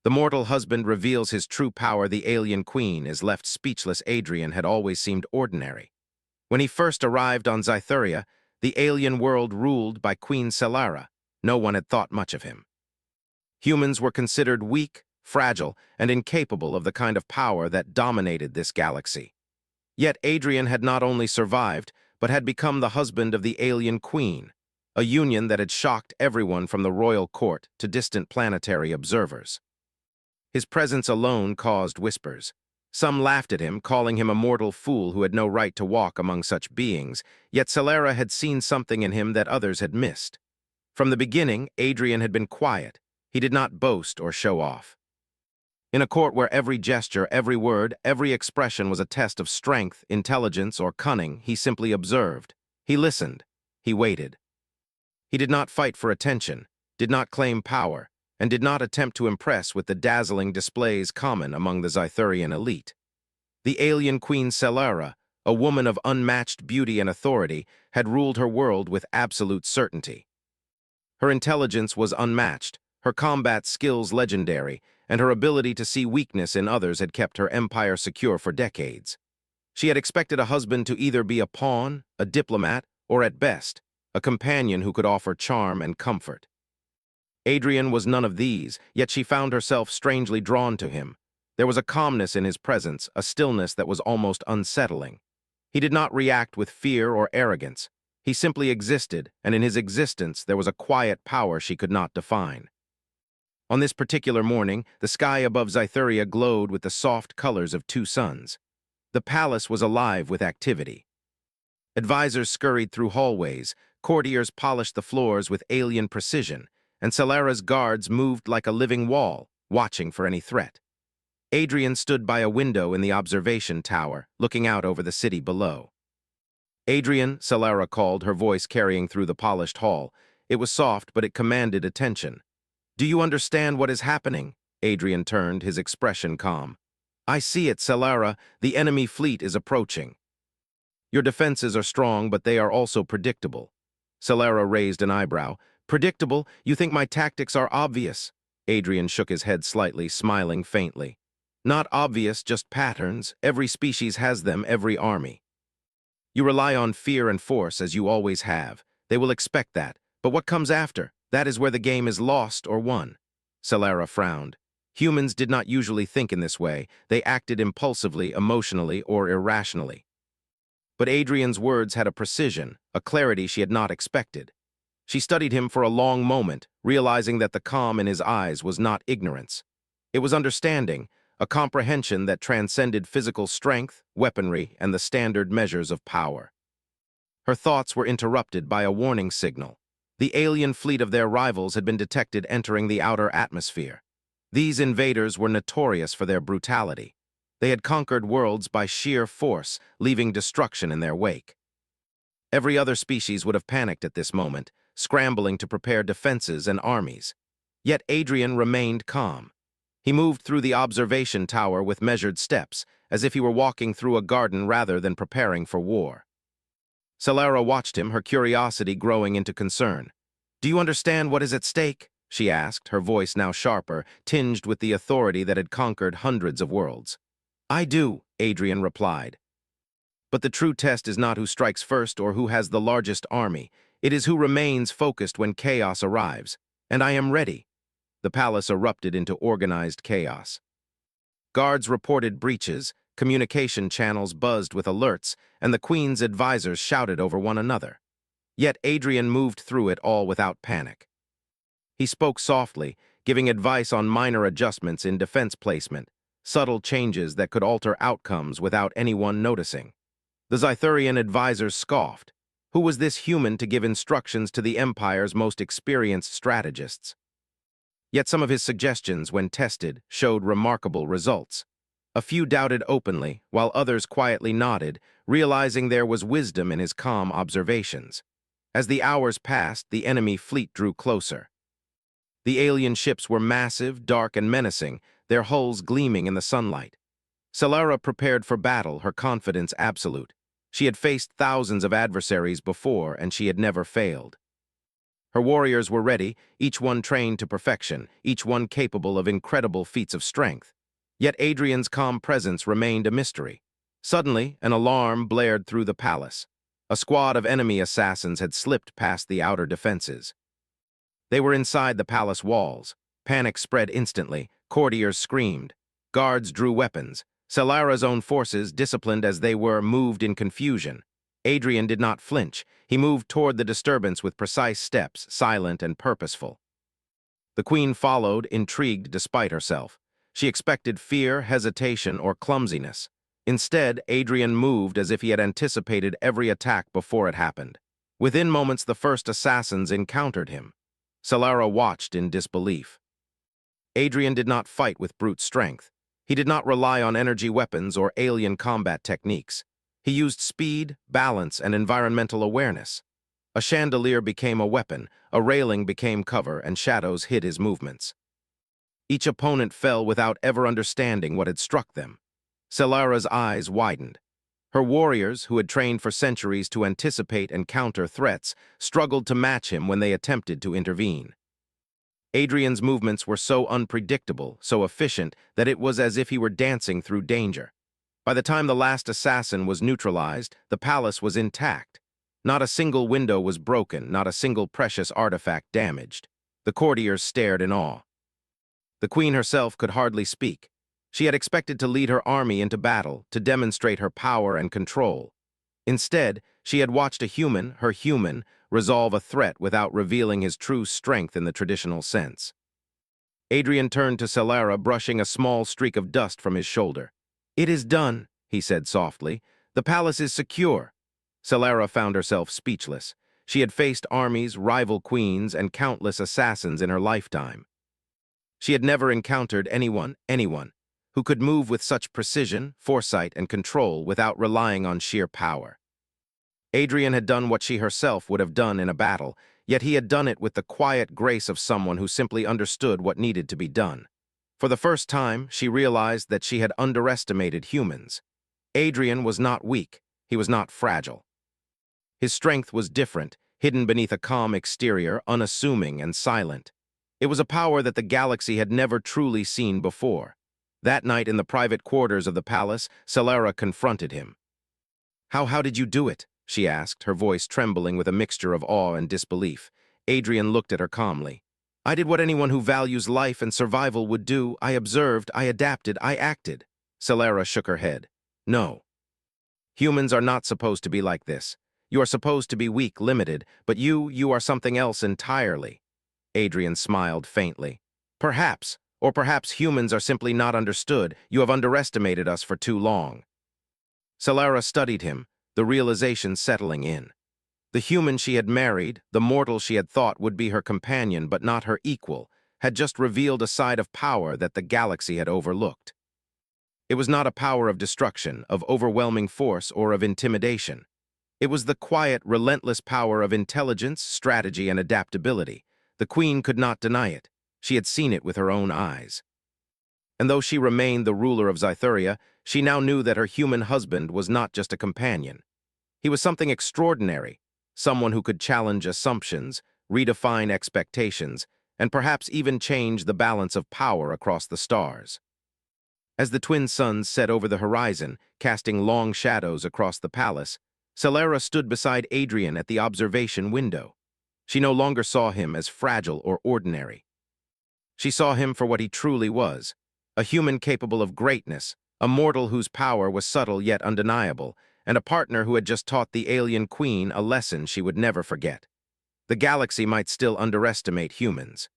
The mortal husband reveals his true power. The alien queen is left speechless. Adrian had always seemed ordinary. When he first arrived on Zytheria, the alien world ruled by Queen Selara, no one had thought much of him. Humans were considered weak, fragile, and incapable of the kind of power that dominated this galaxy. Yet Adrian had not only survived, but had become the husband of the alien queen, a union that had shocked everyone from the royal court to distant planetary observers. His presence alone caused whispers. Some laughed at him, calling him a mortal fool who had no right to walk among such beings, yet Selara had seen something in him that others had missed. From the beginning, Adrian had been quiet. He did not boast or show off. In a court where every gesture, every word, every expression was a test of strength, intelligence, or cunning, he simply observed. He listened. He waited. He did not fight for attention, did not claim power, and did not attempt to impress with the dazzling displays common among the Zythurian elite. The alien queen Selara, a woman of unmatched beauty and authority, had ruled her world with absolute certainty. Her intelligence was unmatched, her combat skills legendary, and her ability to see weakness in others had kept her empire secure for decades. She had expected a husband to either be a pawn, a diplomat, or at best, a companion who could offer charm and comfort. Adrian was none of these, yet she found herself strangely drawn to him. There was a calmness in his presence, a stillness that was almost unsettling. He did not react with fear or arrogance. He simply existed, and in his existence there was a quiet power she could not define. On this particular morning, the sky above Zytheria glowed with the soft colors of two suns. The palace was alive with activity. Advisors scurried through hallways, courtiers polished the floors with alien precision, and Selara's guards moved like a living wall, watching for any threat. Adrian stood by a window in the observation tower, looking out over the city below. "Adrian," Selara called, her voice carrying through the polished hall. It was soft, but it commanded attention. "Do you understand what is happening?" Adrian turned, his expression calm. "I see it, Selara. The enemy fleet is approaching." "Your defenses are strong, but they are also predictable." Selara raised an eyebrow. "Predictable? You think my tactics are obvious?" Adrian shook his head slightly, smiling faintly. "Not obvious, just patterns. Every species has them, every army. You rely on fear and force, as you always have. They will expect that. But what comes after? That is where the game is lost or won." Selara frowned. Humans did not usually think in this way. They acted impulsively, emotionally, or irrationally. But Adrian's words had a precision, a clarity she had not expected. She studied him for a long moment, realizing that the calm in his eyes was not ignorance. It was understanding, a comprehension that transcended physical strength, weaponry, and the standard measures of power. Her thoughts were interrupted by a warning signal. The alien fleet of their rivals had been detected entering the outer atmosphere. These invaders were notorious for their brutality. They had conquered worlds by sheer force, leaving destruction in their wake. Every other species would have panicked at this moment, scrambling to prepare defenses and armies. Yet Adrian remained calm. He moved through the observation tower with measured steps, as if he were walking through a garden rather than preparing for war. Selara watched him, her curiosity growing into concern. "Do you understand what is at stake?" she asked, her voice now sharper, tinged with the authority that had conquered hundreds of worlds. "I do," Adrian replied. "But the true test is not who strikes first or who has the largest army. It is who remains focused when chaos arrives. And I am ready." The palace erupted into organized chaos. Guards reported breaches, communication channels buzzed with alerts, and the Queen's advisors shouted over one another. Yet Adrian moved through it all without panic. He spoke softly, giving advice on minor adjustments in defense placement, subtle changes that could alter outcomes without anyone noticing. The Zythurian advisors scoffed. Who was this human to give instructions to the Empire's most experienced strategists? Yet some of his suggestions, when tested, showed remarkable results. A few doubted openly, while others quietly nodded, realizing there was wisdom in his calm observations. As the hours passed, the enemy fleet drew closer. The alien ships were massive, dark, and menacing, their hulls gleaming in the sunlight. Selara prepared for battle, her confidence absolute. She had faced thousands of adversaries before, and she had never failed. Her warriors were ready, each one trained to perfection, each one capable of incredible feats of strength. Yet Adrian's calm presence remained a mystery. Suddenly, an alarm blared through the palace. A squad of enemy assassins had slipped past the outer defenses. They were inside the palace walls. Panic spread instantly. Courtiers screamed. Guards drew weapons. Salara's own forces, disciplined as they were, moved in confusion. Adrian did not flinch. He moved toward the disturbance with precise steps, silent and purposeful. The queen followed, intrigued despite herself. She expected fear, hesitation, or clumsiness. Instead, Adrian moved as if he had anticipated every attack before it happened. Within moments, the first assassins encountered him. Salara watched in disbelief. Adrian did not fight with brute strength. He did not rely on energy weapons or alien combat techniques. He used speed, balance, and environmental awareness. A chandelier became a weapon, a railing became cover, and shadows hid his movements. Each opponent fell without ever understanding what had struck them. Salara's eyes widened. Her warriors, who had trained for centuries to anticipate and counter threats, struggled to match him when they attempted to intervene. Adrian's movements were so unpredictable, so efficient, that it was as if he were dancing through danger. By the time the last assassin was neutralized, the palace was intact. Not a single window was broken, not a single precious artifact damaged. The courtiers stared in awe. The queen herself could hardly speak. She had expected to lead her army into battle, to demonstrate her power and control. Instead, she had watched a human, her human, resolve a threat without revealing his true strength in the traditional sense. Adrian turned to Salara, brushing a small streak of dust from his shoulder. "It is done," he said softly. "The palace is secure." Salara found herself speechless. She had faced armies, rival queens, and countless assassins in her lifetime. She had never encountered anyone, who could move with such precision, foresight, and control without relying on sheer power. Adrian had done what she herself would have done in a battle, yet he had done it with the quiet grace of someone who simply understood what needed to be done. For the first time, she realized that she had underestimated humans. Adrian was not weak. He was not fragile. His strength was different, hidden beneath a calm exterior, unassuming and silent. It was a power that the galaxy had never truly seen before. That night in the private quarters of the palace, Salara confronted him. How did you do it?" she asked, her voice trembling with a mixture of awe and disbelief. Adrian looked at her calmly. "I did what anyone who values life and survival would do. I observed, I adapted, I acted." Salara shook her head. "No. Humans are not supposed to be like this. You are supposed to be weak, limited, but you are something else entirely." Adrian smiled faintly. "Perhaps. Or perhaps humans are simply not understood. You have underestimated us for too long." Salara studied him, the realization settling in. The human she had married, the mortal she had thought would be her companion but not her equal, had just revealed a side of power that the galaxy had overlooked. It was not a power of destruction, of overwhelming force, or of intimidation. It was the quiet, relentless power of intelligence, strategy, and adaptability. The queen could not deny it. She had seen it with her own eyes. And though she remained the ruler of Scythuria, she now knew that her human husband was not just a companion. He was something extraordinary, someone who could challenge assumptions, redefine expectations, and perhaps even change the balance of power across the stars. As the twin suns set over the horizon, casting long shadows across the palace, Salara stood beside Adrian at the observation window. She no longer saw him as fragile or ordinary. She saw him for what he truly was, a human capable of greatness, a mortal whose power was subtle yet undeniable, and a partner who had just taught the alien queen a lesson she would never forget. The galaxy might still underestimate humans.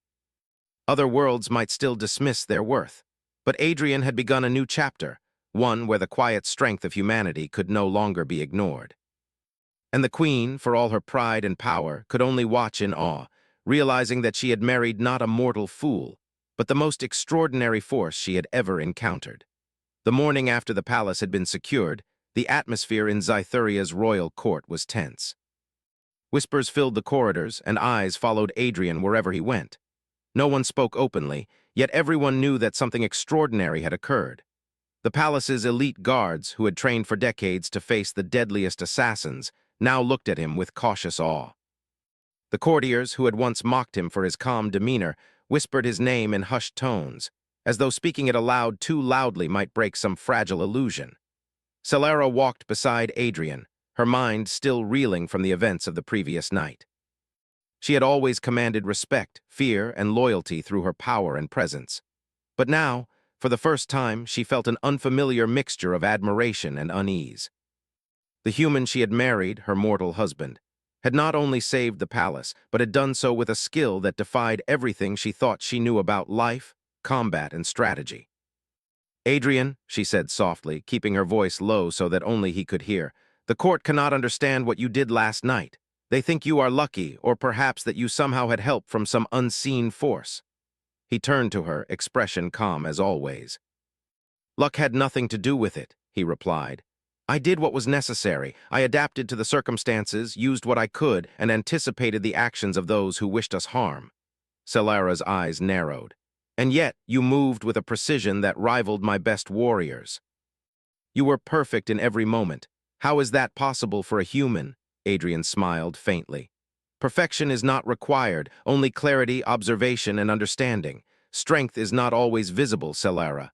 Other worlds might still dismiss their worth. But Adrian had begun a new chapter, one where the quiet strength of humanity could no longer be ignored. And the queen, for all her pride and power, could only watch in awe, realizing that she had married not a mortal fool, but the most extraordinary force she had ever encountered. The morning after the palace had been secured, the atmosphere in Scythuria's royal court was tense. Whispers filled the corridors, and eyes followed Adrian wherever he went. No one spoke openly, yet everyone knew that something extraordinary had occurred. The palace's elite guards, who had trained for decades to face the deadliest assassins, now looked at him with cautious awe. The courtiers, who had once mocked him for his calm demeanor, whispered his name in hushed tones, as though speaking it aloud too loudly might break some fragile illusion. Solara walked beside Adrian, her mind still reeling from the events of the previous night. She had always commanded respect, fear, and loyalty through her power and presence. But now, for the first time, she felt an unfamiliar mixture of admiration and unease. The human she had married, her mortal husband, had not only saved the palace, but had done so with a skill that defied everything she thought she knew about life, combat, and strategy. "Adrian," she said softly, keeping her voice low so that only he could hear, "the court cannot understand what you did last night. They think you are lucky, or perhaps that you somehow had help from some unseen force." He turned to her, expression calm as always. "Luck had nothing to do with it," he replied. "I did what was necessary. I adapted to the circumstances, used what I could, and anticipated the actions of those who wished us harm." Solara's eyes narrowed. "And yet you moved with a precision that rivaled my best warriors. You were perfect in every moment. How is that possible for a human?" Adrian smiled faintly. "Perfection is not required, only clarity, observation, and understanding. Strength is not always visible, Solara.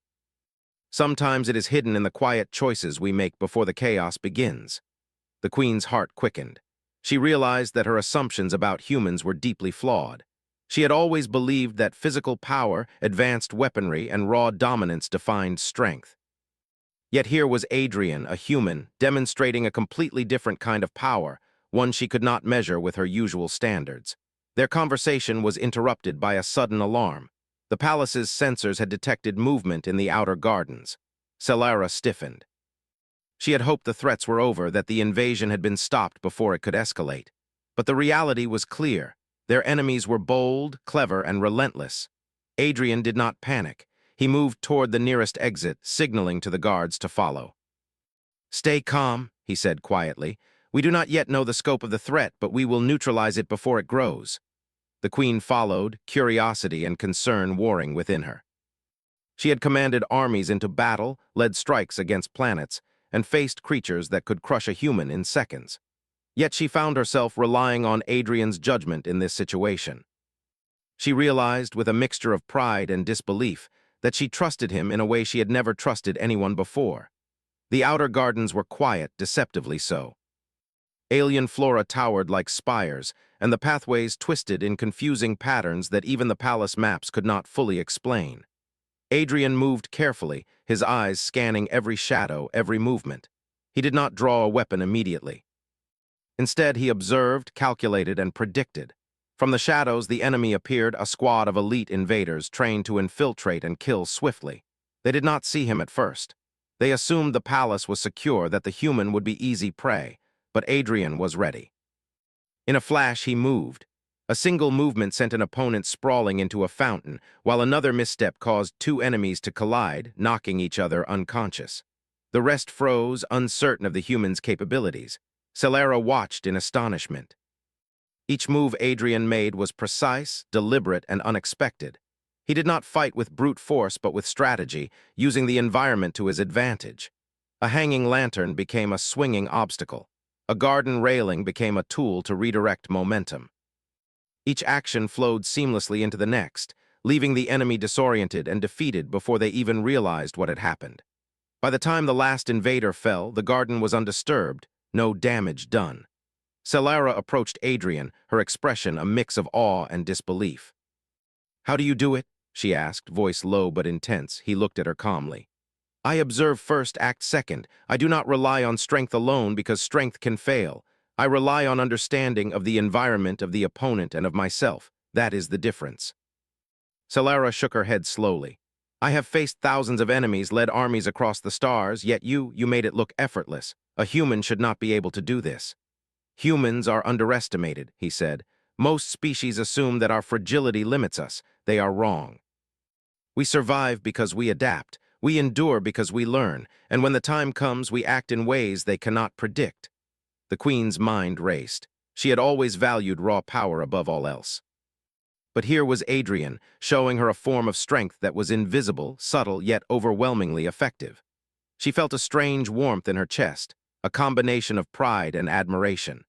Sometimes it is hidden in the quiet choices we make before the chaos begins." The queen's heart quickened. She realized that her assumptions about humans were deeply flawed. She had always believed that physical power, advanced weaponry, and raw dominance defined strength. Yet here was Adrian, a human, demonstrating a completely different kind of power, one she could not measure with her usual standards. Their conversation was interrupted by a sudden alarm. The palace's sensors had detected movement in the outer gardens. Solara stiffened. She had hoped the threats were over, that the invasion had been stopped before it could escalate. But the reality was clear. Their enemies were bold, clever, and relentless. Adrian did not panic. He moved toward the nearest exit, signaling to the guards to follow. "Stay calm," he said quietly. "We do not yet know the scope of the threat, but we will neutralize it before it grows." The queen followed, curiosity and concern warring within her. She had commanded armies into battle, led strikes against planets, and faced creatures that could crush a human in seconds. Yet she found herself relying on Adrian's judgment in this situation. She realized, with a mixture of pride and disbelief, that she trusted him in a way she had never trusted anyone before. The outer gardens were quiet, deceptively so. Alien flora towered like spires, and the pathways twisted in confusing patterns that even the palace maps could not fully explain. Adrian moved carefully, his eyes scanning every shadow, every movement. He did not draw a weapon immediately. Instead, he observed, calculated, and predicted. From the shadows, the enemy appeared, a squad of elite invaders trained to infiltrate and kill swiftly. They did not see him at first. They assumed the palace was secure, that the human would be easy prey, but Adrian was ready. In a flash, he moved. A single movement sent an opponent sprawling into a fountain, while another misstep caused two enemies to collide, knocking each other unconscious. The rest froze, uncertain of the human's capabilities. Solara watched in astonishment. Each move Adrian made was precise, deliberate, and unexpected. He did not fight with brute force but with strategy, using the environment to his advantage. A hanging lantern became a swinging obstacle. A garden railing became a tool to redirect momentum. Each action flowed seamlessly into the next, leaving the enemy disoriented and defeated before they even realized what had happened. By the time the last invader fell, the garden was undisturbed, no damage done. Solara approached Adrian, her expression a mix of awe and disbelief. "How do you do it?" she asked, voice low but intense. He looked at her calmly. "I observe first, act second. I do not rely on strength alone because strength can fail. I rely on understanding of the environment, of the opponent, and of myself. That is the difference." Solara shook her head slowly. "I have faced thousands of enemies, led armies across the stars, yet you made it look effortless. A human should not be able to do this." "Humans are underestimated," he said. "Most species assume that our fragility limits us. They are wrong. We survive because we adapt. We endure because we learn. And when the time comes, we act in ways they cannot predict." The queen's mind raced. She had always valued raw power above all else. But here was Adrian, showing her a form of strength that was invisible, subtle, yet overwhelmingly effective. She felt a strange warmth in her chest, a combination of pride and admiration.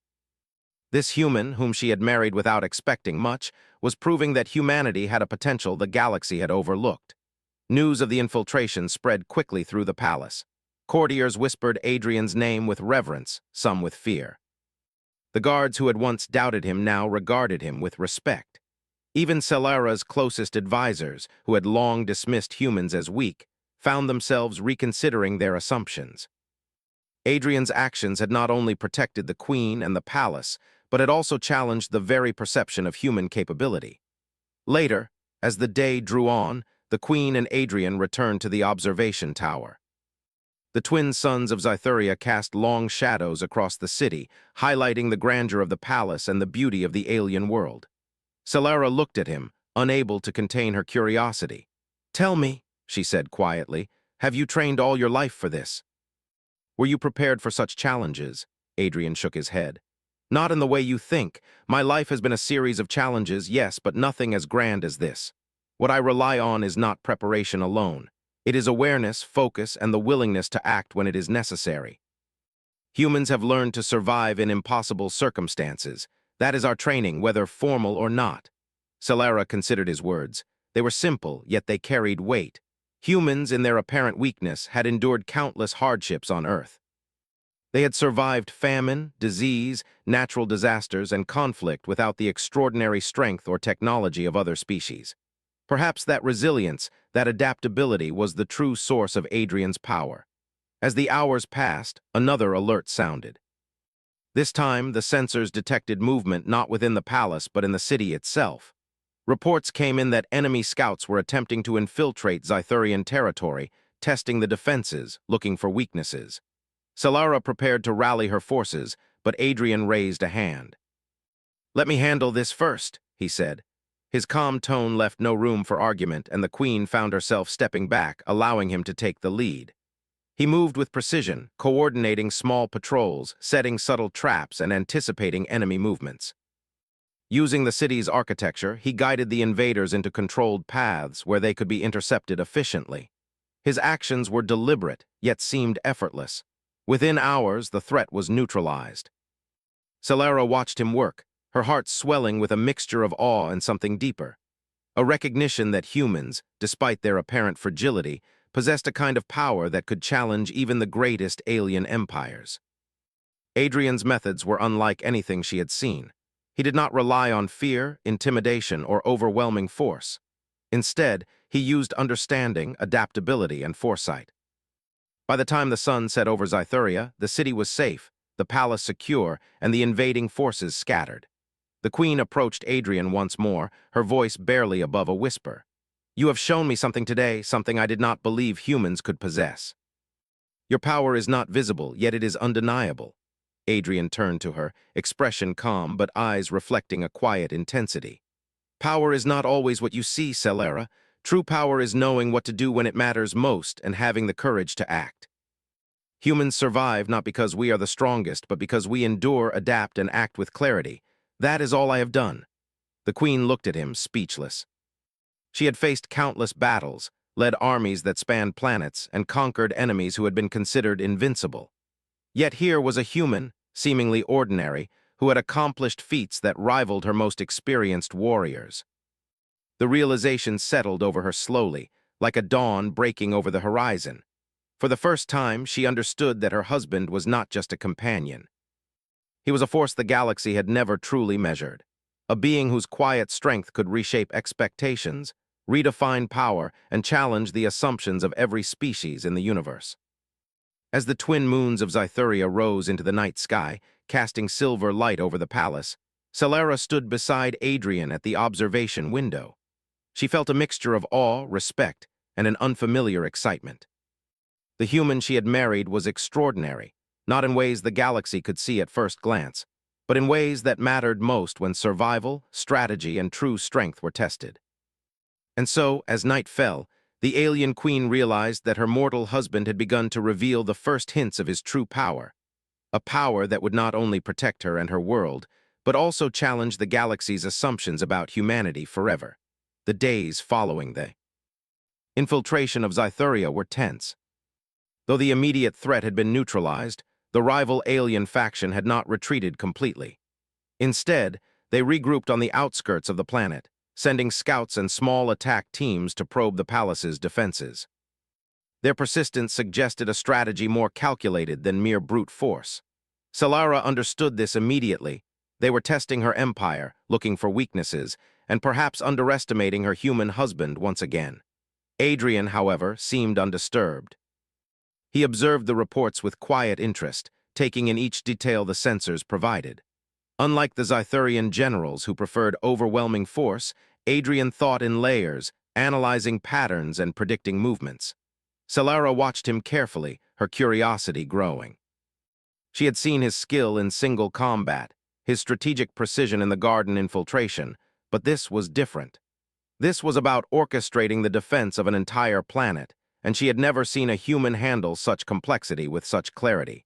This human, whom she had married without expecting much, was proving that humanity had a potential the galaxy had overlooked. News of the infiltration spread quickly through the palace. Courtiers whispered Adrian's name with reverence, some with fear. The guards who had once doubted him now regarded him with respect. Even Celara's closest advisors, who had long dismissed humans as weak, found themselves reconsidering their assumptions. Adrian's actions had not only protected the queen and the palace, but had also challenged the very perception of human capability. Later, as the day drew on, the queen and Adrian returned to the observation tower. The twin sons of Scythuria cast long shadows across the city, highlighting the grandeur of the palace and the beauty of the alien world. Celara looked at him, unable to contain her curiosity. "Tell me," she said quietly, "have you trained all your life for this?" "Were you prepared for such challenges?" Adrian shook his head. "Not in the way you think. My life has been a series of challenges, yes, but nothing as grand as this. What I rely on is not preparation alone. It is awareness, focus, and the willingness to act when it is necessary. Humans have learned to survive in impossible circumstances. That is our training, whether formal or not." Celara considered his words. They were simple, yet they carried weight. Humans, in their apparent weakness, had endured countless hardships on Earth. They had survived famine, disease, natural disasters, and conflict without the extraordinary strength or technology of other species. Perhaps that resilience, that adaptability was the true source of Adrian's power. As the hours passed, another alert sounded. This time, the sensors detected movement not within the palace but in the city itself. Reports came in that enemy scouts were attempting to infiltrate Scythurian territory, testing the defenses, looking for weaknesses. Celara prepared to rally her forces, but Adrian raised a hand. "Let me handle this first," he said. His calm tone left no room for argument, and the queen found herself stepping back, allowing him to take the lead. He moved with precision, coordinating small patrols, setting subtle traps, and anticipating enemy movements. Using the city's architecture, he guided the invaders into controlled paths where they could be intercepted efficiently. His actions were deliberate, yet seemed effortless. Within hours, the threat was neutralized. Celara watched him work, her heart swelling with a mixture of awe and something deeper. A recognition that humans, despite their apparent fragility, possessed a kind of power that could challenge even the greatest alien empires. Adrian's methods were unlike anything she had seen. He did not rely on fear, intimidation, or overwhelming force. Instead, he used understanding, adaptability, and foresight. By the time the sun set over Scythuria, the city was safe, the palace secure, and the invading forces scattered. The queen approached Adrian once more, her voice barely above a whisper. "You have shown me something today, something I did not believe humans could possess. Your power is not visible, yet it is undeniable." Adrian turned to her, expression calm but eyes reflecting a quiet intensity. "Power is not always what you see, Celara. True power is knowing what to do when it matters most and having the courage to act. Humans survive not because we are the strongest, but because we endure, adapt, and act with clarity. That is all I have done." The queen looked at him, speechless. She had faced countless battles, led armies that spanned planets, and conquered enemies who had been considered invincible. Yet here was a human, seemingly ordinary, who had accomplished feats that rivaled her most experienced warriors. The realization settled over her slowly, like a dawn breaking over the horizon. For the first time, she understood that her husband was not just a companion. He was a force the galaxy had never truly measured, a being whose quiet strength could reshape expectations, redefine power, and challenge the assumptions of every species in the universe. As the twin moons of Scythuria rose into the night sky, casting silver light over the palace, Celara stood beside Adrian at the observation window. She felt a mixture of awe, respect, and an unfamiliar excitement. The human she had married was extraordinary, not in ways the galaxy could see at first glance, but in ways that mattered most when survival, strategy, and true strength were tested. And so, as night fell, the alien queen realized that her mortal husband had begun to reveal the first hints of his true power, a power that would not only protect her and her world, but also challenge the galaxy's assumptions about humanity forever. The days following the infiltration of Scythuria were tense. Though the immediate threat had been neutralized, the rival alien faction had not retreated completely. Instead, they regrouped on the outskirts of the planet, sending scouts and small attack teams to probe the palace's defenses. Their persistence suggested a strategy more calculated than mere brute force. Solara understood this immediately. They were testing her empire, looking for weaknesses, and perhaps underestimating her human husband once again. Adrian, however, seemed undisturbed. He observed the reports with quiet interest, taking in each detail the sensors provided. Unlike the Zythurian generals who preferred overwhelming force, Adrian thought in layers, analyzing patterns and predicting movements. Solara watched him carefully, her curiosity growing. She had seen his skill in single combat, his strategic precision in the garden infiltration, but this was different. This was about orchestrating the defense of an entire planet, and she had never seen a human handle such complexity with such clarity.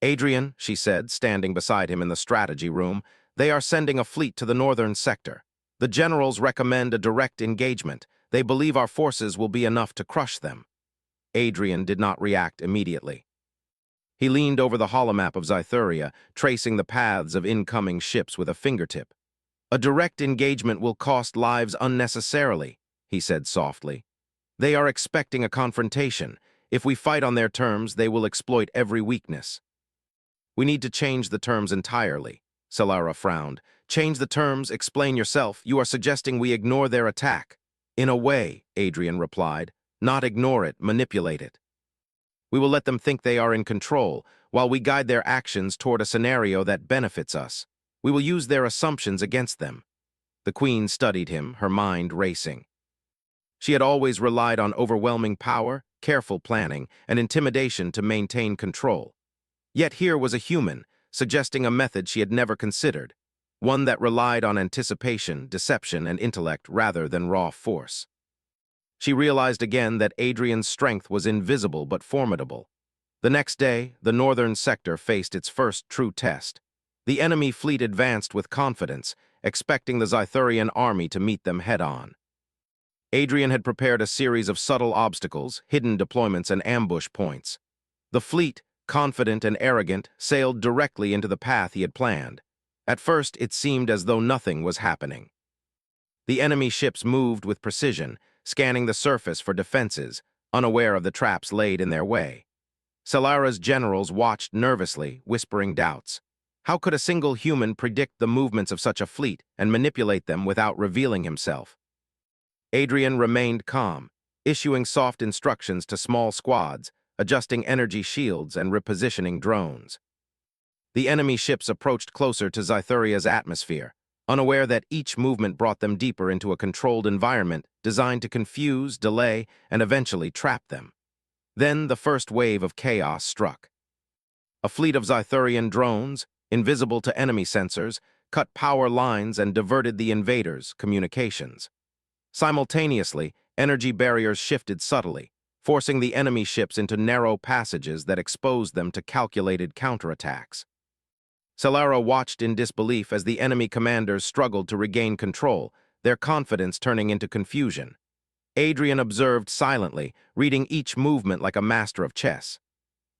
"Adrian," she said, standing beside him in the strategy room, "they are sending a fleet to the northern sector. The generals recommend a direct engagement. They believe our forces will be enough to crush them." Adrian did not react immediately. He leaned over the holomap of Zythuria, tracing the paths of incoming ships with a fingertip. "A direct engagement will cost lives unnecessarily," he said softly. "They are expecting a confrontation. If we fight on their terms, they will exploit every weakness." "We need to change the terms entirely," Solara frowned. "Change the terms, explain yourself. You are suggesting we ignore their attack." "In a way," Adrian replied. "Not ignore it, manipulate it. We will let them think they are in control, while we guide their actions toward a scenario that benefits us. We will use their assumptions against them." The Queen studied him, her mind racing. She had always relied on overwhelming power, careful planning, and intimidation to maintain control. Yet here was a human, suggesting a method she had never considered, one that relied on anticipation, deception, and intellect rather than raw force. She realized again that Adrian's strength was invisible but formidable. The next day, the northern sector faced its first true test. The enemy fleet advanced with confidence, expecting the Zythurian army to meet them head-on. Adrian had prepared a series of subtle obstacles, hidden deployments, and ambush points. The fleet, confident and arrogant, sailed directly into the path he had planned. At first, it seemed as though nothing was happening. The enemy ships moved with precision, scanning the surface for defenses, unaware of the traps laid in their way. Solara's generals watched nervously, whispering doubts. How could a single human predict the movements of such a fleet and manipulate them without revealing himself? Adrian remained calm, issuing soft instructions to small squads, adjusting energy shields and repositioning drones. The enemy ships approached closer to Zythuria's atmosphere, unaware that each movement brought them deeper into a controlled environment designed to confuse, delay, and eventually trap them. Then the first wave of chaos struck. A fleet of Zythurian drones, invisible to enemy sensors, cut power lines and diverted the invaders' communications. Simultaneously, energy barriers shifted subtly, forcing the enemy ships into narrow passages that exposed them to calculated counterattacks. Solara watched in disbelief as the enemy commanders struggled to regain control, their confidence turning into confusion. Adrian observed silently, reading each movement like a master of chess.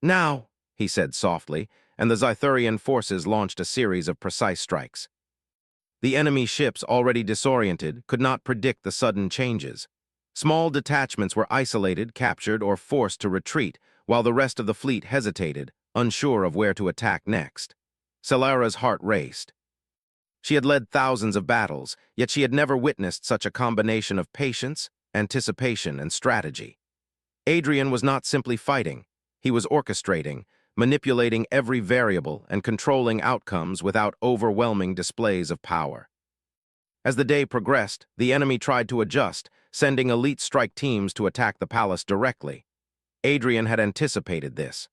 "Now," he said softly, and the Zythurian forces launched a series of precise strikes. The enemy ships, already disoriented, could not predict the sudden changes. Small detachments were isolated, captured, or forced to retreat, while the rest of the fleet hesitated, unsure of where to attack next. Solara's heart raced. She had led thousands of battles, yet she had never witnessed such a combination of patience, anticipation, and strategy. Adrian was not simply fighting. He was orchestrating, manipulating every variable and controlling outcomes without overwhelming displays of power. As the day progressed, the enemy tried to adjust, sending elite strike teams to attack the palace directly. Adrian had anticipated this.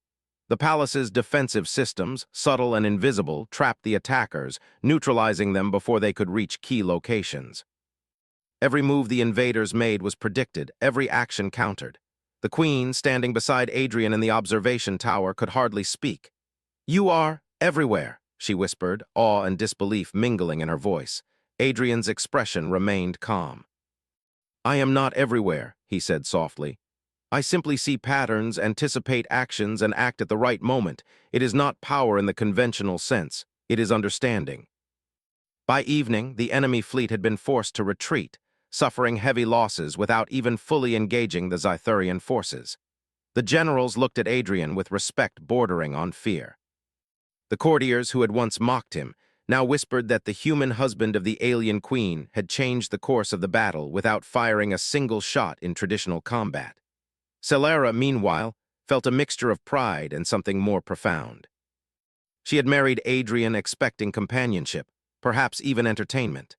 The palace's defensive systems, subtle and invisible, trapped the attackers, neutralizing them before they could reach key locations. Every move the invaders made was predicted, every action countered. The Queen, standing beside Adrian in the observation tower, could hardly speak. "You are everywhere," she whispered, awe and disbelief mingling in her voice. Adrian's expression remained calm. "I am not everywhere," he said softly. "I simply see patterns, anticipate actions, and act at the right moment. It is not power in the conventional sense. It is understanding." By evening, the enemy fleet had been forced to retreat, suffering heavy losses without even fully engaging the Zythurian forces. The generals looked at Adrian with respect bordering on fear. The courtiers who had once mocked him now whispered that the human husband of the alien queen had changed the course of the battle without firing a single shot in traditional combat. Celara, meanwhile, felt a mixture of pride and something more profound. She had married Adrian expecting companionship, perhaps even entertainment.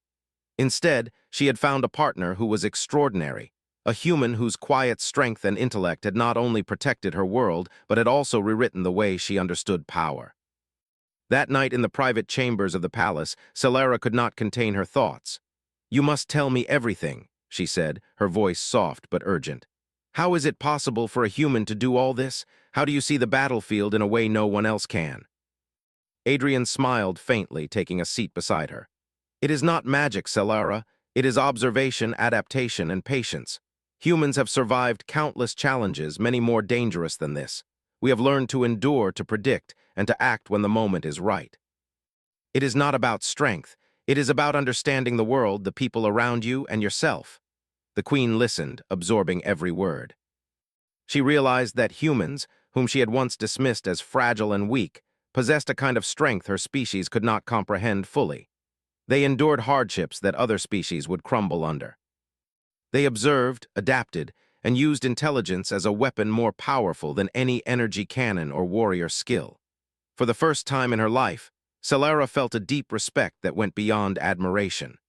Instead, she had found a partner who was extraordinary, a human whose quiet strength and intellect had not only protected her world, but had also rewritten the way she understood power. That night in the private chambers of the palace, Celara could not contain her thoughts. "You must tell me everything," she said, her voice soft but urgent. "How is it possible for a human to do all this? How do you see the battlefield in a way no one else can?" Adrian smiled faintly, taking a seat beside her. "It is not magic, Celara. It is observation, adaptation, and patience. Humans have survived countless challenges, many more dangerous than this. We have learned to endure, to predict, and to act when the moment is right. It is not about strength. It is about understanding the world, the people around you, and yourself." The queen listened, absorbing every word. She realized that humans, whom she had once dismissed as fragile and weak, possessed a kind of strength her species could not comprehend fully. They endured hardships that other species would crumble under. They observed, adapted, and used intelligence as a weapon more powerful than any energy cannon or warrior skill. For the first time in her life, Celara felt a deep respect that went beyond admiration.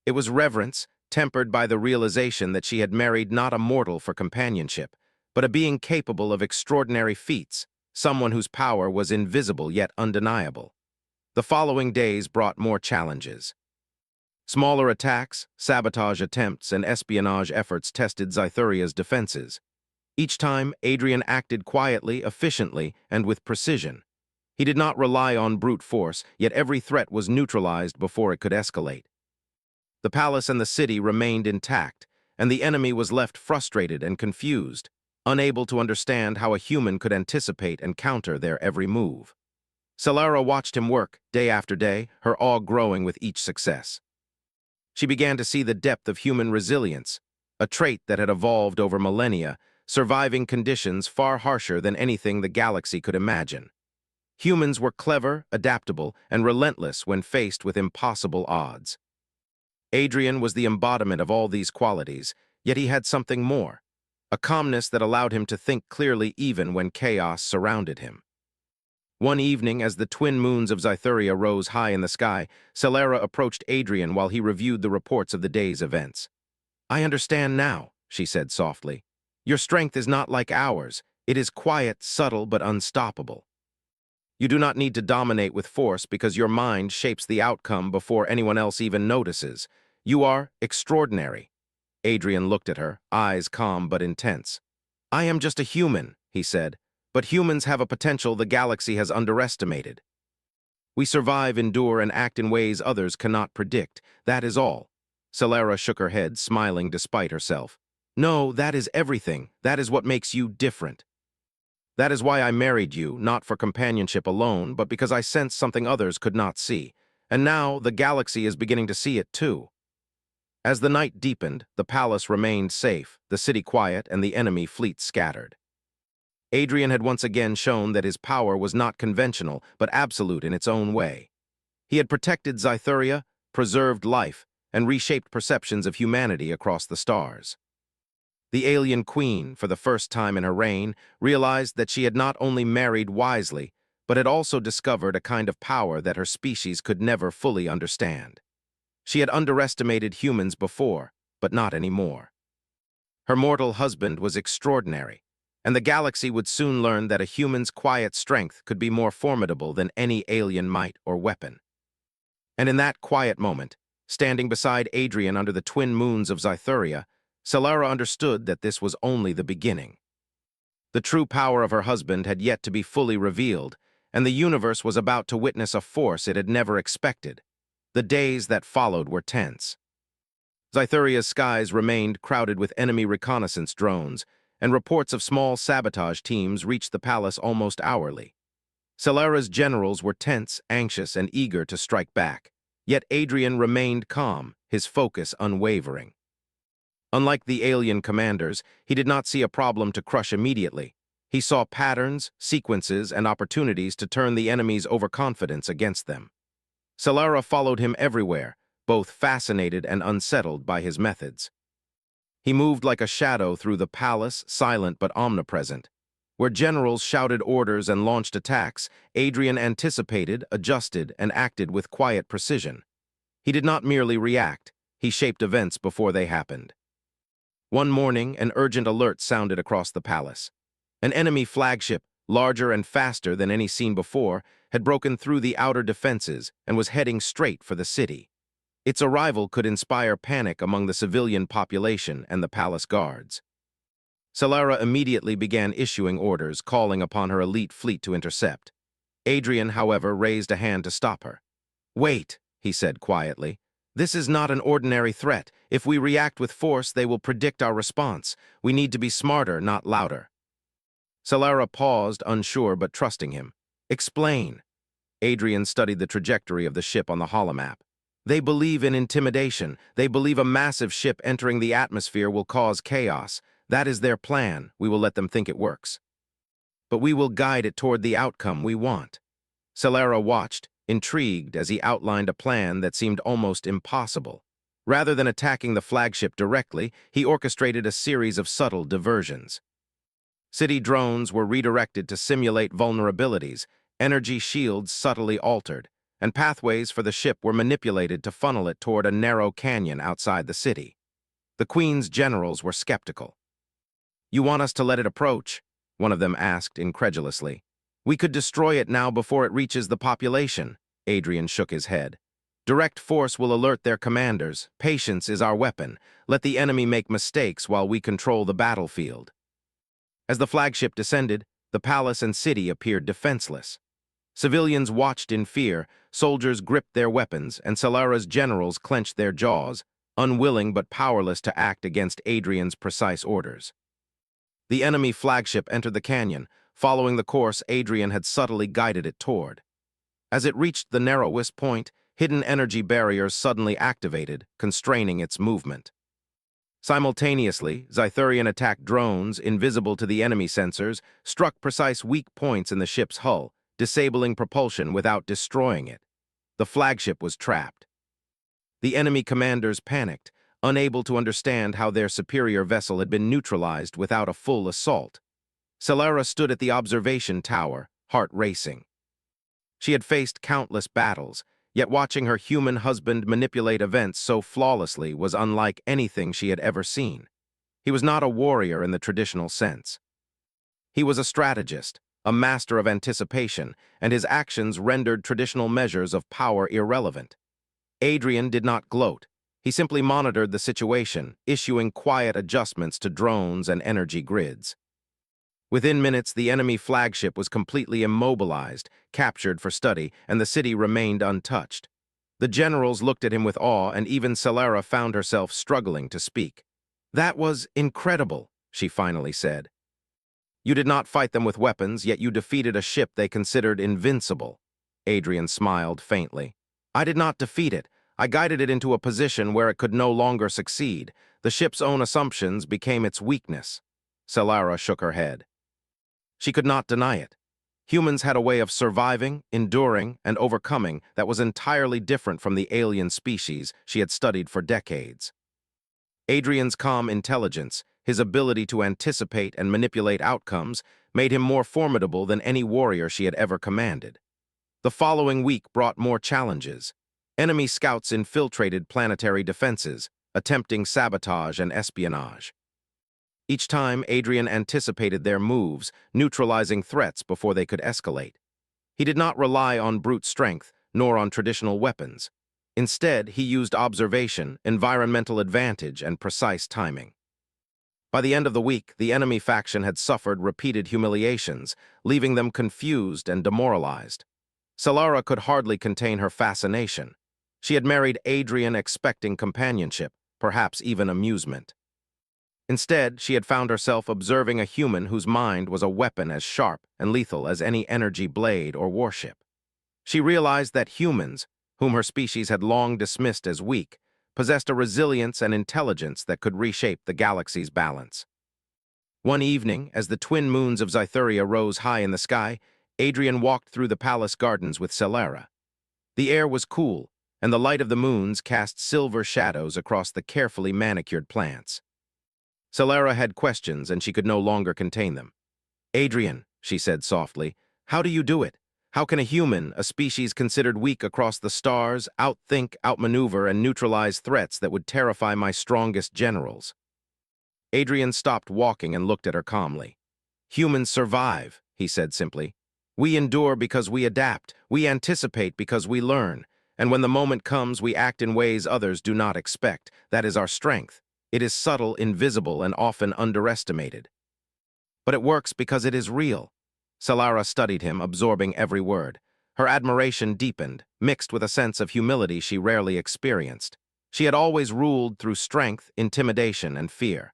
It was reverence, tempered by the realization that she had married not a mortal for companionship, but a being capable of extraordinary feats, someone whose power was invisible yet undeniable. The following days brought more challenges. Smaller attacks, sabotage attempts, and espionage efforts tested Zythuria's defenses. Each time, Adrian acted quietly, efficiently, and with precision. He did not rely on brute force, yet every threat was neutralized before it could escalate. The palace and the city remained intact, and the enemy was left frustrated and confused, unable to understand how a human could anticipate and counter their every move. Celara watched him work, day after day, her awe growing with each success. She began to see the depth of human resilience, a trait that had evolved over millennia, surviving conditions far harsher than anything the galaxy could imagine. Humans were clever, adaptable, and relentless when faced with impossible odds. Adrian was the embodiment of all these qualities, yet he had something more, a calmness that allowed him to think clearly even when chaos surrounded him. One evening, as the twin moons of Zythuria rose high in the sky, Celara approached Adrian while he reviewed the reports of the day's events. "I understand now," she said softly. "Your strength is not like ours. It is quiet, subtle, but unstoppable. You do not need to dominate with force because your mind shapes the outcome before anyone else even notices. You are extraordinary." Adrian looked at her, eyes calm but intense. "I am just a human," he said, "but humans have a potential the galaxy has underestimated. We survive, endure, and act in ways others cannot predict. That is all." Celara shook her head, smiling despite herself. "No, that is everything. That is what makes you different. That is why I married you, not for companionship alone, but because I sensed something others could not see. And now the galaxy is beginning to see it too." As the night deepened, the palace remained safe, the city quiet, and the enemy fleet scattered. Adrian had once again shown that his power was not conventional, but absolute in its own way. He had protected Zythuria, preserved life, and reshaped perceptions of humanity across the stars. The alien queen, for the first time in her reign, realized that she had not only married wisely, but had also discovered a kind of power that her species could never fully understand. She had underestimated humans before, but not anymore. Her mortal husband was extraordinary, and the galaxy would soon learn that a human's quiet strength could be more formidable than any alien might or weapon. And in that quiet moment, standing beside Adrian under the twin moons of Zythuria, Celara understood that this was only the beginning. The true power of her husband had yet to be fully revealed, and the universe was about to witness a force it had never expected. The days that followed were tense. Zythuria's skies remained crowded with enemy reconnaissance drones, and reports of small sabotage teams reached the palace almost hourly. Celara's generals were tense, anxious, and eager to strike back. Yet Adrian remained calm, his focus unwavering. Unlike the alien commanders, he did not see a problem to crush immediately. He saw patterns, sequences, and opportunities to turn the enemy's overconfidence against them. Solara followed him everywhere, both fascinated and unsettled by his methods. He moved like a shadow through the palace, silent but omnipresent. Where generals shouted orders and launched attacks, Adrian anticipated, adjusted, and acted with quiet precision. He did not merely react, he shaped events before they happened. One morning, an urgent alert sounded across the palace. An enemy flagship, larger and faster than any seen before, had broken through the outer defenses and was heading straight for the city. Its arrival could inspire panic among the civilian population and the palace guards. Solara immediately began issuing orders, calling upon her elite fleet to intercept. Adrian, however, raised a hand to stop her. "Wait," he said quietly. "This is not an ordinary threat. If we react with force, they will predict our response. We need to be smarter, not louder." Solara paused, unsure but trusting him. "Explain." Adrian studied the trajectory of the ship on the holomap. "They believe in intimidation. They believe a massive ship entering the atmosphere will cause chaos. That is their plan. We will let them think it works. But we will guide it toward the outcome we want." Solara watched, intrigued as he outlined a plan that seemed almost impossible. Rather than attacking the flagship directly, he orchestrated a series of subtle diversions. City drones were redirected to simulate vulnerabilities, energy shields subtly altered, and pathways for the ship were manipulated to funnel it toward a narrow canyon outside the city. The Queen's generals were skeptical. "You want us to let it approach?" one of them asked incredulously. "We could destroy it now before it reaches the population." Adrian shook his head. "Direct force will alert their commanders. Patience is our weapon. Let the enemy make mistakes while we control the battlefield." As the flagship descended, the palace and city appeared defenseless. Civilians watched in fear, soldiers gripped their weapons, and Solara's generals clenched their jaws, unwilling but powerless to act against Adrian's precise orders. The enemy flagship entered the canyon, following the course Adrian had subtly guided it toward. As it reached the narrowest point, hidden energy barriers suddenly activated, constraining its movement. Simultaneously, Xythurian-attacked drones, invisible to the enemy sensors, struck precise weak points in the ship's hull, disabling propulsion without destroying it. The flagship was trapped. The enemy commanders panicked, unable to understand how their superior vessel had been neutralized without a full assault. Solara stood at the observation tower, heart racing. She had faced countless battles, yet watching her human husband manipulate events so flawlessly was unlike anything she had ever seen. He was not a warrior in the traditional sense. He was a strategist, a master of anticipation, and his actions rendered traditional measures of power irrelevant. Adrian did not gloat. He simply monitored the situation, issuing quiet adjustments to drones and energy grids. Within minutes, the enemy flagship was completely immobilized, captured for study, and the city remained untouched. The generals looked at him with awe, and even Solara found herself struggling to speak. "That was incredible," she finally said. "You did not fight them with weapons, yet you defeated a ship they considered invincible." Adrian smiled faintly. "I did not defeat it. I guided it into a position where it could no longer succeed. The ship's own assumptions became its weakness." Solara shook her head. She could not deny it. Humans had a way of surviving, enduring, and overcoming that was entirely different from the alien species she had studied for decades. Adrian's calm intelligence, his ability to anticipate and manipulate outcomes, made him more formidable than any warrior she had ever commanded. The following week brought more challenges. Enemy scouts infiltrated planetary defenses, attempting sabotage and espionage. Each time, Adrian anticipated their moves, neutralizing threats before they could escalate. He did not rely on brute strength, nor on traditional weapons. Instead, he used observation, environmental advantage, and precise timing. By the end of the week, the enemy faction had suffered repeated humiliations, leaving them confused and demoralized. Solara could hardly contain her fascination. She had married Adrian expecting companionship, perhaps even amusement. Instead, she had found herself observing a human whose mind was a weapon as sharp and lethal as any energy blade or warship. She realized that humans, whom her species had long dismissed as weak, possessed a resilience and intelligence that could reshape the galaxy's balance. One evening, as the twin moons of Zytheria rose high in the sky, Adrian walked through the palace gardens with Celara. The air was cool, and the light of the moons cast silver shadows across the carefully manicured plants. Celara had questions, and she could no longer contain them. "Adrian," she said softly, "how do you do it? How can a human, a species considered weak across the stars, outthink, outmaneuver, and neutralize threats that would terrify my strongest generals?" Adrian stopped walking and looked at her calmly. "Humans survive," he said simply. "We endure because we adapt. We anticipate because we learn. And when the moment comes, we act in ways others do not expect. That is our strength. It is subtle, invisible, and often underestimated. But it works because it is real." Celara studied him, absorbing every word. Her admiration deepened, mixed with a sense of humility she rarely experienced. She had always ruled through strength, intimidation, and fear.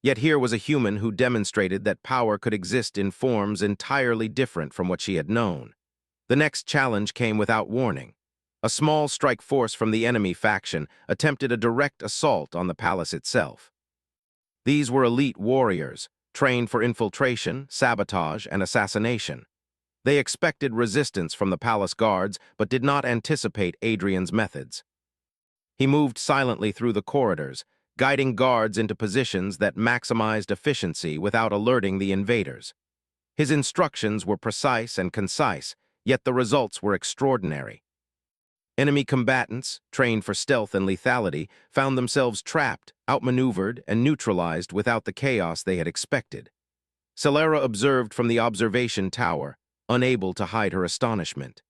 Yet here was a human who demonstrated that power could exist in forms entirely different from what she had known. The next challenge came without warning. A small strike force from the enemy faction attempted a direct assault on the palace itself. These were elite warriors, trained for infiltration, sabotage, and assassination. They expected resistance from the palace guards, but did not anticipate Adrian's methods. He moved silently through the corridors, guiding guards into positions that maximized efficiency without alerting the invaders. His instructions were precise and concise, yet the results were extraordinary. Enemy combatants, trained for stealth and lethality, found themselves trapped, outmaneuvered, and neutralized without the chaos they had expected. Celara observed from the observation tower, unable to hide her astonishment.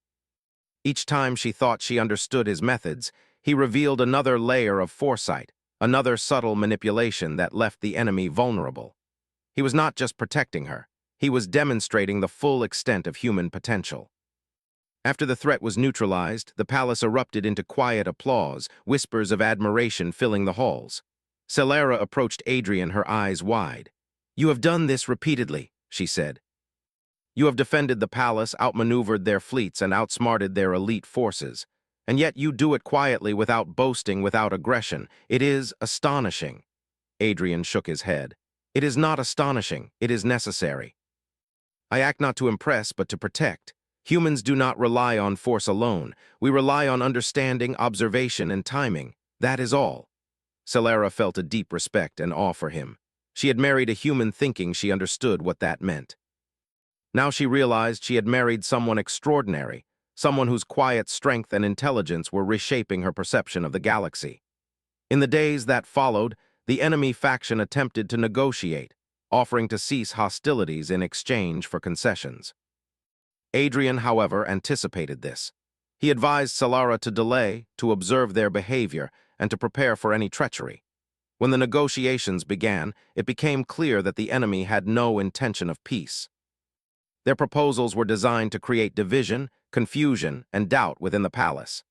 Each time she thought she understood his methods, he revealed another layer of foresight, another subtle manipulation that left the enemy vulnerable. He was not just protecting her, he was demonstrating the full extent of human potential. After the threat was neutralized, the palace erupted into quiet applause, whispers of admiration filling the halls. Celara approached Adrian, her eyes wide. "You have done this repeatedly," she said. "You have defended the palace, outmaneuvered their fleets, and outsmarted their elite forces. And yet you do it quietly, without boasting, without aggression. It is astonishing." Adrian shook his head. "It is not astonishing, it is necessary. I act not to impress, but to protect. Humans do not rely on force alone. We rely on understanding, observation, and timing. That is all." Celara felt a deep respect and awe for him. She had married a human thinking she understood what that meant. Now she realized she had married someone extraordinary, someone whose quiet strength and intelligence were reshaping her perception of the galaxy. In the days that followed, the enemy faction attempted to negotiate, offering to cease hostilities in exchange for concessions. Adrian, however, anticipated this. He advised Celara to delay, to observe their behavior, and to prepare for any treachery. When the negotiations began, it became clear that the enemy had no intention of peace. Their proposals were designed to create division, confusion, and doubt within the palace.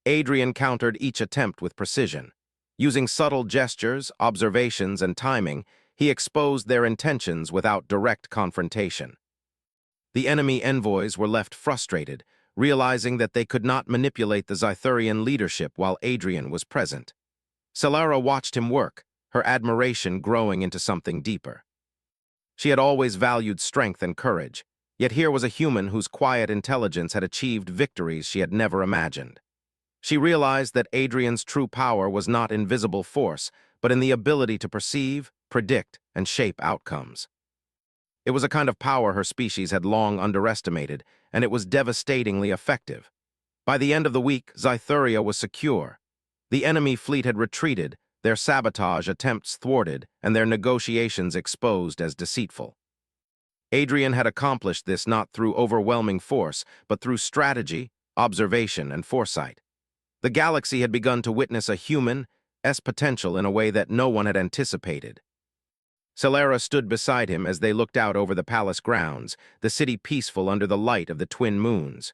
Adrian countered each attempt with precision. Using subtle gestures, observations, and timing, he exposed their intentions without direct confrontation. The enemy envoys were left frustrated, realizing that they could not manipulate the Zythurian leadership while Adrian was present. Celara watched him work, her admiration growing into something deeper. She had always valued strength and courage, yet here was a human whose quiet intelligence had achieved victories she had never imagined. She realized that Adrian's true power was not in visible force, but in the ability to perceive, predict, and shape outcomes. It was a kind of power her species had long underestimated, and it was devastatingly effective. By the end of the week, Zytheria was secure. The enemy fleet had retreated, their sabotage attempts thwarted, and their negotiations exposed as deceitful. Adrian had accomplished this not through overwhelming force, but through strategy, observation, and foresight. The galaxy had begun to witness a human's potential in a way that no one had anticipated. Celara stood beside him as they looked out over the palace grounds, the city peaceful under the light of the twin moons.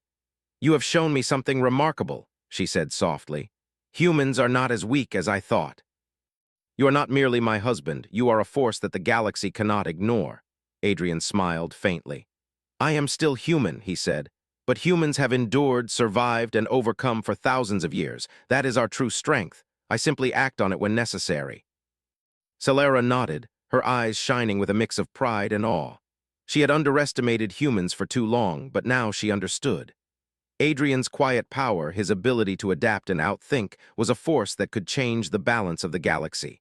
"You have shown me something remarkable," she said softly. "Humans are not as weak as I thought. You are not merely my husband, you are a force that the galaxy cannot ignore." Adrian smiled faintly. "I am still human," he said, But humans have endured, survived, and overcome for thousands of years. That is our true strength. I simply act on it when necessary. Celera nodded, her eyes shining with a mix of pride and awe. She had underestimated humans for too long, but now she understood. Adrian's quiet power, his ability to adapt and outthink, was a force that could change the balance of the galaxy.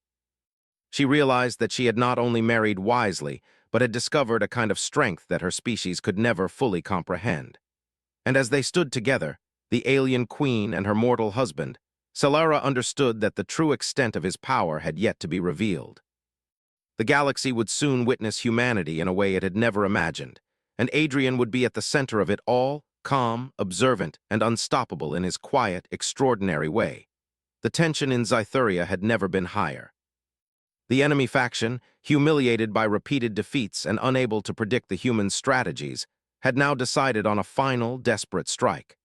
She realized that she had not only married wisely, but had discovered a kind of strength that her species could never fully comprehend. And as they stood together, the alien queen and her mortal husband, Celera understood that the true extent of his power had yet to be revealed. The galaxy would soon witness humanity in a way it had never imagined, and Adrian would be at the center of it all, calm, observant, and unstoppable in his quiet, extraordinary way. The tension in Scythuria had never been higher. The enemy faction, humiliated by repeated defeats and unable to predict the humans' strategies, had now decided on a final, desperate strike.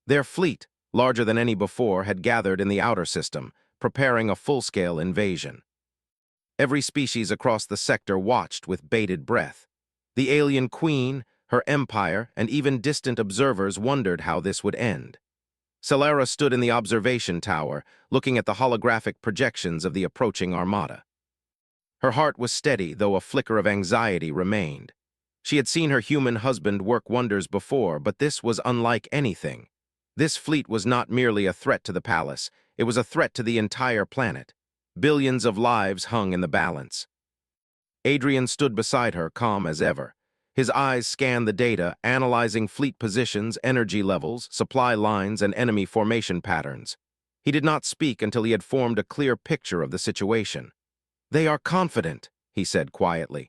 Their fleet, larger than any before, had gathered in the outer system, preparing a full-scale invasion. Every species across the sector watched with bated breath. The alien queen, her empire, and even distant observers wondered how this would end. Celera stood in the observation tower, looking at the holographic projections of the approaching armada. Her heart was steady, though a flicker of anxiety remained. She had seen her human husband work wonders before, but this was unlike anything. This fleet was not merely a threat to the palace, it was a threat to the entire planet. Billions of lives hung in the balance. Adrian stood beside her, calm as ever. His eyes scanned the data, analyzing fleet positions, energy levels, supply lines, and enemy formation patterns. He did not speak until he had formed a clear picture of the situation. "They are confident," he said quietly.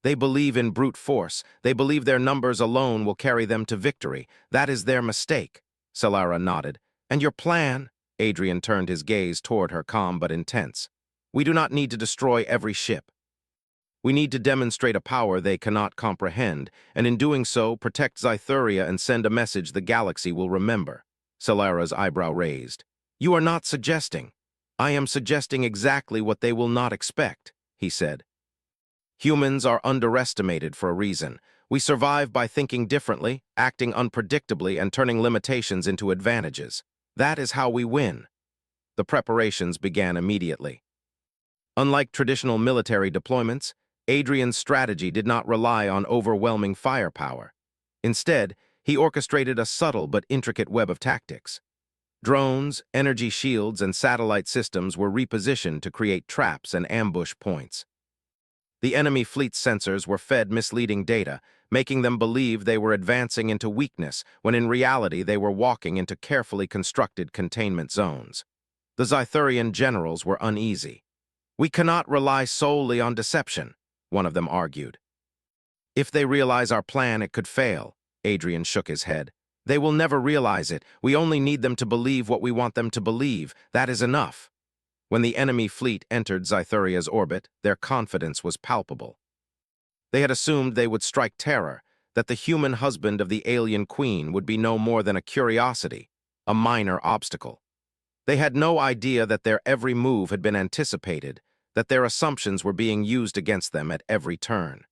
"They believe in brute force. They believe their numbers alone will carry them to victory. That is their mistake." Celera nodded. "And your plan?" Adrian turned his gaze toward her, calm but intense. "We do not need to destroy every ship. We need to demonstrate a power they cannot comprehend, and in doing so, protect Scythuria and send a message the galaxy will remember." Celera's eyebrow raised. "You are not suggesting." "I am suggesting exactly what they will not expect," he said. "Humans are underestimated for a reason. We survive by thinking differently, acting unpredictably, and turning limitations into advantages. That is how we win." The preparations began immediately. Unlike traditional military deployments, Adrian's strategy did not rely on overwhelming firepower. Instead, he orchestrated a subtle but intricate web of tactics. Drones, energy shields, and satellite systems were repositioned to create traps and ambush points. The enemy fleet's sensors were fed misleading data, making them believe they were advancing into weakness, when in reality they were walking into carefully constructed containment zones. The Scythurian generals were uneasy. "We cannot rely solely on deception," one of them argued. "If they realize our plan, it could fail." Adrian shook his head. "They will never realize it. We only need them to believe what we want them to believe. That is enough." When the enemy fleet entered Scythuria's orbit, their confidence was palpable. They had assumed they would strike terror, that the human husband of the alien queen would be no more than a curiosity, a minor obstacle. They had no idea that their every move had been anticipated, that their assumptions were being used against them at every turn.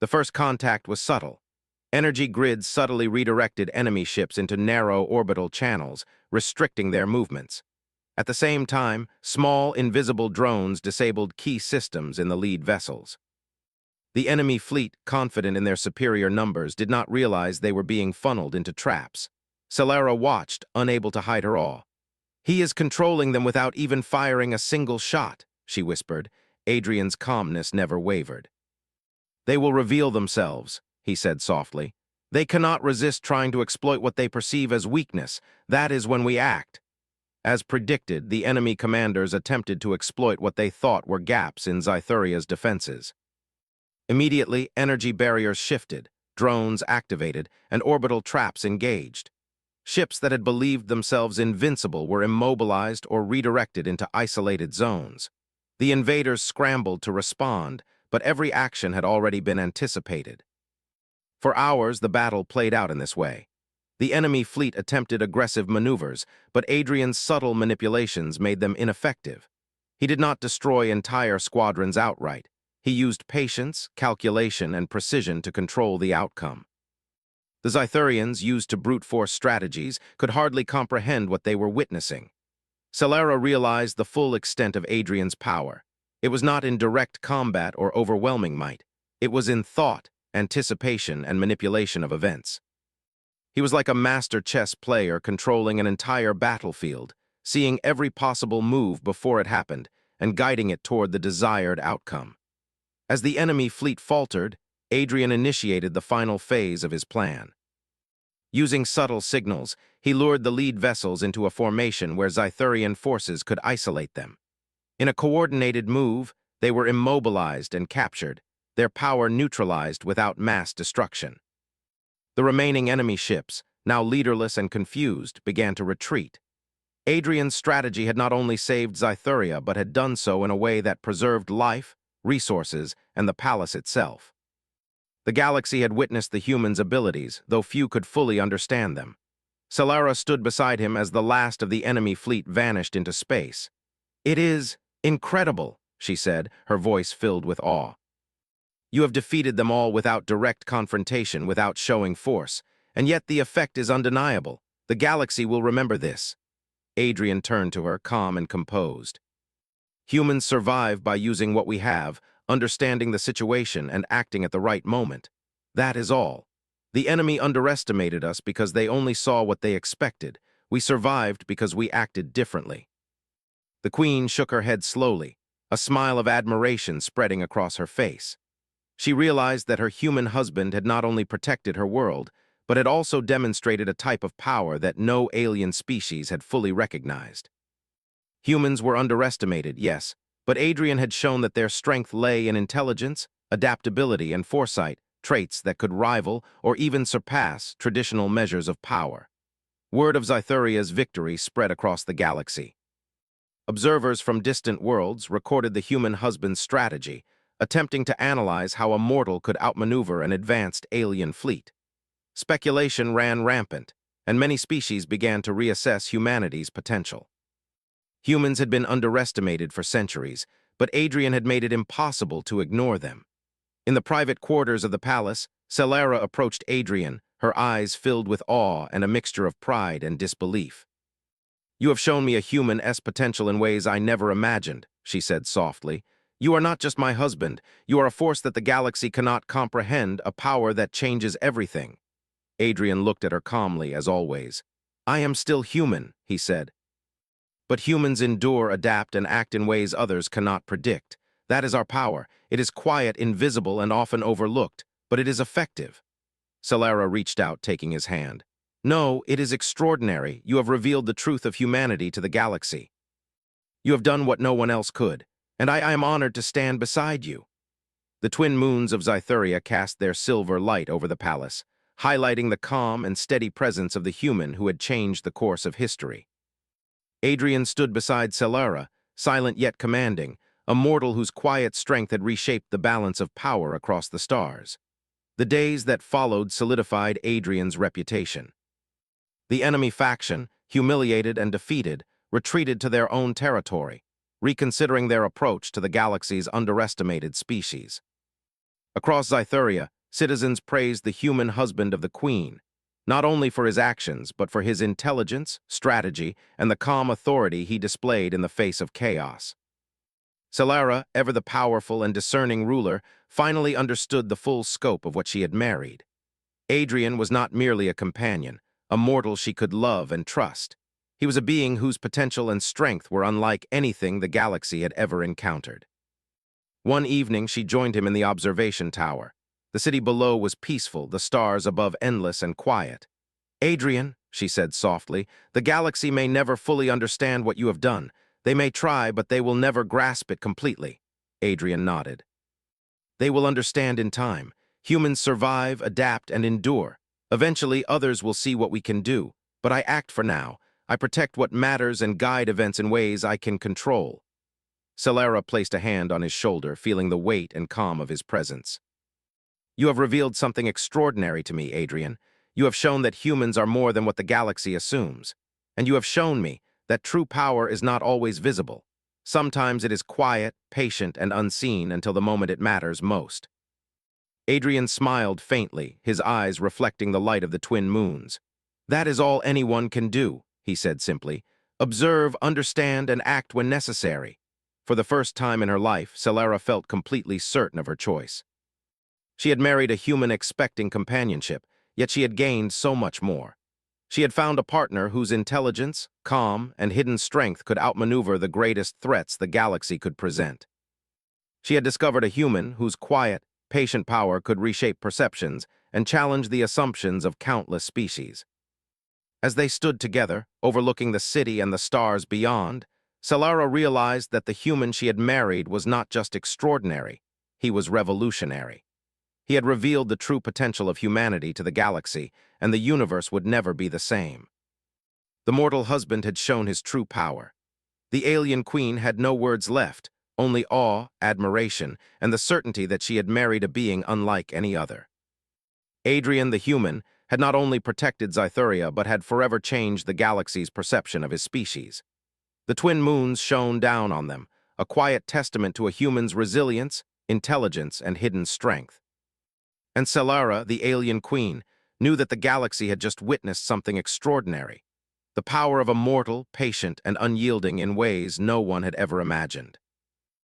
The first contact was subtle. Energy grids subtly redirected enemy ships into narrow orbital channels, restricting their movements. At the same time, small, invisible drones disabled key systems in the lead vessels. The enemy fleet, confident in their superior numbers, did not realize they were being funneled into traps. Celera watched, unable to hide her awe. "He is controlling them without even firing a single shot," she whispered. Adrian's calmness never wavered. "They will reveal themselves," he said softly. "They cannot resist trying to exploit what they perceive as weakness. That is when we act." As predicted, the enemy commanders attempted to exploit what they thought were gaps in Scythuria's defenses. Immediately, energy barriers shifted, drones activated, and orbital traps engaged. Ships that had believed themselves invincible were immobilized or redirected into isolated zones. The invaders scrambled to respond, but every action had already been anticipated. For hours, the battle played out in this way. The enemy fleet attempted aggressive maneuvers, but Adrian's subtle manipulations made them ineffective. He did not destroy entire squadrons outright. He used patience, calculation, and precision to control the outcome. The Zythurians, used to brute force strategies, could hardly comprehend what they were witnessing. Solara realized the full extent of Adrian's power. It was not in direct combat or overwhelming might. It was in thought, anticipation, and manipulation of events. He was like a master chess player controlling an entire battlefield, seeing every possible move before it happened and guiding it toward the desired outcome. As the enemy fleet faltered, Adrian initiated the final phase of his plan. Using subtle signals, he lured the lead vessels into a formation where Zythurian forces could isolate them. In a coordinated move, they were immobilized and captured, their power neutralized without mass destruction. The remaining enemy ships, now leaderless and confused, began to retreat. Adrian's strategy had not only saved Zythuria, but had done so in a way that preserved life, resources, and the palace itself. The galaxy had witnessed the humans' abilities, though few could fully understand them. Solara stood beside him as the last of the enemy fleet vanished into space. "It is incredible," she said, her voice filled with awe. "You have defeated them all without direct confrontation, without showing force, and yet the effect is undeniable. The galaxy will remember this." Adrian turned to her, calm and composed. "Humans survive by using what we have, understanding the situation and acting at the right moment. That is all. The enemy underestimated us because they only saw what they expected. We survived because we acted differently." The Queen shook her head slowly, a smile of admiration spreading across her face. She realized that her human husband had not only protected her world, but had also demonstrated a type of power that no alien species had fully recognized. Humans were underestimated, yes, but Adrian had shown that their strength lay in intelligence, adaptability, and foresight, traits that could rival or even surpass traditional measures of power. Word of Zythuria's victory spread across the galaxy. Observers from distant worlds recorded the human husband's strategy, attempting to analyze how a mortal could outmaneuver an advanced alien fleet. Speculation ran rampant, and many species began to reassess humanity's potential. Humans had been underestimated for centuries, but Adrian had made it impossible to ignore them. In the private quarters of the palace, Solara approached Adrian, her eyes filled with awe and a mixture of pride and disbelief. "You have shown me a human's potential in ways I never imagined," she said softly. "You are not just my husband. You are a force that the galaxy cannot comprehend, a power that changes everything." Adrian looked at her calmly, as always. "I am still human," he said. "But humans endure, adapt, and act in ways others cannot predict. That is our power. It is quiet, invisible, and often overlooked, but it is effective." Solara reached out, taking his hand. "No, it is extraordinary. You have revealed the truth of humanity to the galaxy. You have done what no one else could, and I am honored to stand beside you." The twin moons of Zythuria cast their silver light over the palace, highlighting the calm and steady presence of the human who had changed the course of history. Adrian stood beside Solara, silent yet commanding, a mortal whose quiet strength had reshaped the balance of power across the stars. The days that followed solidified Adrian's reputation. The enemy faction, humiliated and defeated, retreated to their own territory, reconsidering their approach to the galaxy's underestimated species. Across Zythuria, citizens praised the human husband of the Queen, not only for his actions, but for his intelligence, strategy, and the calm authority he displayed in the face of chaos. Solara, ever the powerful and discerning ruler, finally understood the full scope of what she had married. Adrian was not merely a companion, a mortal she could love and trust. He was a being whose potential and strength were unlike anything the galaxy had ever encountered. One evening, she joined him in the observation tower. The city below was peaceful, the stars above endless and quiet. "Adrian," she said softly, "the galaxy may never fully understand what you have done. They may try, but they will never grasp it completely." Adrian nodded. "They will understand in time. Humans survive, adapt, and endure. Eventually, others will see what we can do. But I act for now. I protect what matters and guide events in ways I can control." Solara placed a hand on his shoulder, feeling the weight and calm of his presence. "You have revealed something extraordinary to me, Adrian. You have shown that humans are more than what the galaxy assumes. And you have shown me that true power is not always visible. Sometimes it is quiet, patient, and unseen until the moment it matters most." Adrian smiled faintly, his eyes reflecting the light of the twin moons. "That is all anyone can do," he said simply. "Observe, understand, and act when necessary." For the first time in her life, Solara felt completely certain of her choice. She had married a human expecting companionship, yet she had gained so much more. She had found a partner whose intelligence, calm, and hidden strength could outmaneuver the greatest threats the galaxy could present. She had discovered a human whose quiet, patient power could reshape perceptions and challenge the assumptions of countless species. As they stood together, overlooking the city and the stars beyond, Solara realized that the human she had married was not just extraordinary, he was revolutionary. He had revealed the true potential of humanity to the galaxy, and the universe would never be the same. The mortal husband had shown his true power. The alien queen had no words left, only awe, admiration, and the certainty that she had married a being unlike any other. Adrian the human had not only protected Scythuria but had forever changed the galaxy's perception of his species. The twin moons shone down on them, a quiet testament to a human's resilience, intelligence, and hidden strength. And Solara, the alien queen, knew that the galaxy had just witnessed something extraordinary, the power of a mortal, patient, and unyielding in ways no one had ever imagined.